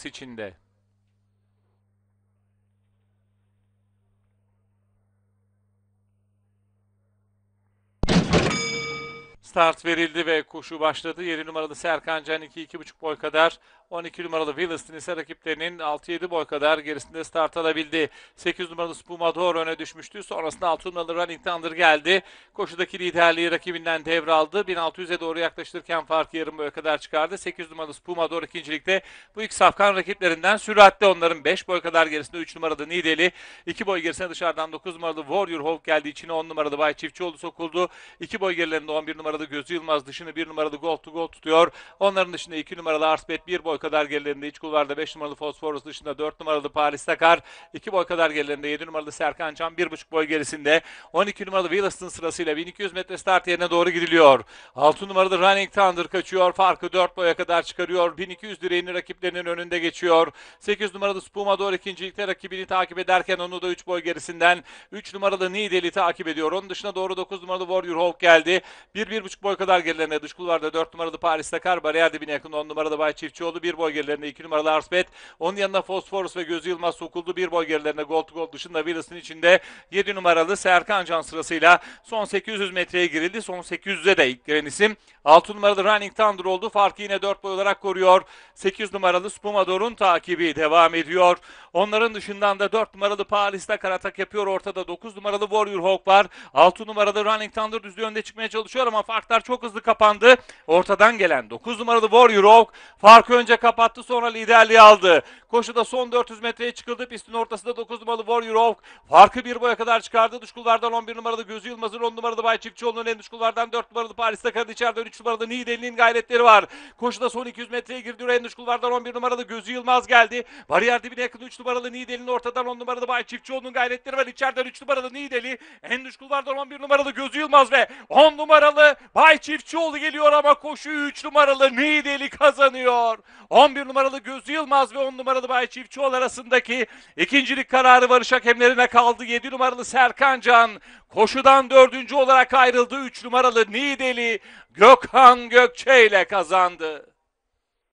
içinde. Start verildi ve koşu başladı. 7 numaralı Serkan Can 2-2,5 boy kadar. 12 numaralı Williston ise rakiplerinin 6-7 boy kadar gerisinde start alabildi. 8 numaralı Spumador öne düşmüştü. Sonrasında 6 numaralı Running Thunder geldi. Koşudaki liderliği rakibinden devraldı. 1600'e doğru yaklaşırken farkı yarım boya kadar çıkardı. 8 numaralı Spumador ikincilikte. Bu ilk safkan rakiplerinden süratle, onların 5 boy kadar gerisinde 3 numaralı Nideli. 2 boy gerisine dışarıdan 9 numaralı Warrior Hawk geldi. İçine 10 numaralı Bay Çiftçioğlu sokuldu. 2 boy gerilerinde 11 numaralı Gözü Yılmaz, dışını 1 numaralı Gold to Gold tutuyor. Onların dışında 2 numaralı Arsbet, 1 boy kadar gerilerinde iç kulvarda 5 numaralı Fosforus, dışında 4 numaralı Paris Dakar, 2 boy kadar gerilerinde 7 numaralı Serkan Can, 1,5 boy gerisinde 12 numaralı Williston sırasıyla 1200 metre start yerine doğru gidiliyor. 6 numaralı Running Thunder kaçıyor. Farkı 4 boya kadar çıkarıyor. 1200 direğini rakiplerinin önünde geçiyor. 8 numaralı Spumador ikincilikte rakibini takip ederken onu da 3 boy gerisinden 3 numaralı Nideli takip ediyor. Onun dışına doğru 9 numaralı Warrior Hawk geldi. 1,5 boy kadar gerilerine dış kulvarda 4 numaralı Paris Dakar, bariyer dibine yakın 10 numaralı Bay Çiftçioğlu, 1 boy gerilerinde 2 numaralı Arsbet, onun yanına Fosforus ve Gözü Yılmaz sokuldu. 1 boy gerilerinde Gold to Gold, dışında Willis'in içinde 7 numaralı Serkan Can sırasıyla son 800 metreye girildi. Son 800'e de ilk giren isim 6 numaralı Running Thunder oldu. Farkı yine 4 boy olarak koruyor. 8 numaralı Spumador'un takibi devam ediyor. Onların dışından da 4 numaralı Paris Dakar atak yapıyor. Ortada 9 numaralı Warrior Hawk var. 6 numaralı Running Thunder düzlüğü önde çıkmaya çalışıyor ama farklar çok hızlı kapandı. Ortadan gelen 9 numaralı Warrior Hawk farkı önce kapattı, sonra liderliği aldı. Koşuda son 400 metreye çıkıldı. Pistin ortasında 9 numaralı Warrior Hawk farkı 1 boya kadar çıkardı. Dış kulvardan 11 numaralı Gözü Yılmaz'ın, 10 numaralı Bay Çiftçioğlu'nun, en dış kulvardan 4 numaralı Paris Dakar'ın, içeriden 3 numaralı Nideli'nin gayretleri var. Koşuda son 200 metreye girdi. En dış kulvardan 11 numaralı Gözü Yılmaz geldi. Bariyer dibine yakın 3 numaralı Nideli'nin, ortadan 10 numaralı Bay Çiftçioğlu'nun gayretleri var. İçeriden 3 numaralı Nideli, en dış kulvardan 11 numaralı Gözü Yılmaz ve 10 numaralı Bay Çiftçioğlu geliyor ama koşuyu 3 numaralı Nideli kazanıyor. 11 numaralı Gözü Yılmaz ve 10 numaralı Bay Çiftçioğlu arasındaki ikincilik kararı varış hakemlerine kaldı. 7 numaralı Serkan Can koşudan 4. olarak ayrıldı. 3 numaralı Nideli Gökhan Gökçe ile kazandı.